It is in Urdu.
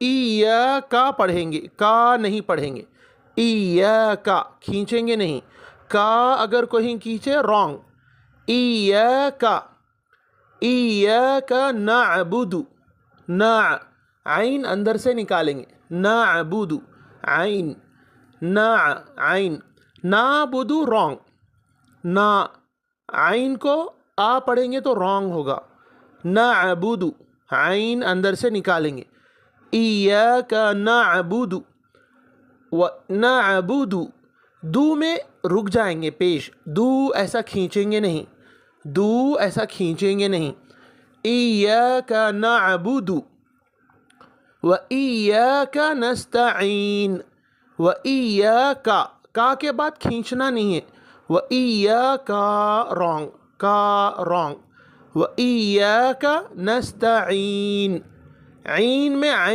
ایاکا پڑھیں گے، کا نہیں پڑھیں گے، ایاکا کھینچیں گے نہیں، کا اگر کوئی کھینچے رانگ، ایاکا، ایاکا نعبد، نا عین اندر سے نکالیں گے، نعبد عین، نا عین، نعبد رانگ، نا عین کو آ پڑھیں گے تو رانگ ہوگا، نعبد عین اندر سے نکالیں گے، ایاک نعبد، و نعبد دو میں رک جائیں گے پیش، دو ایسا کھینچیں گے نہیں، دو ایسا کھینچیں گے نہیں، ایاک نعبد و ایاک نستعین، و ایاک کا کے بعد کھینچنا نہیں ہے، و ایاک رانگ، کا رانگ، و ایاک نستعین، عین میں عین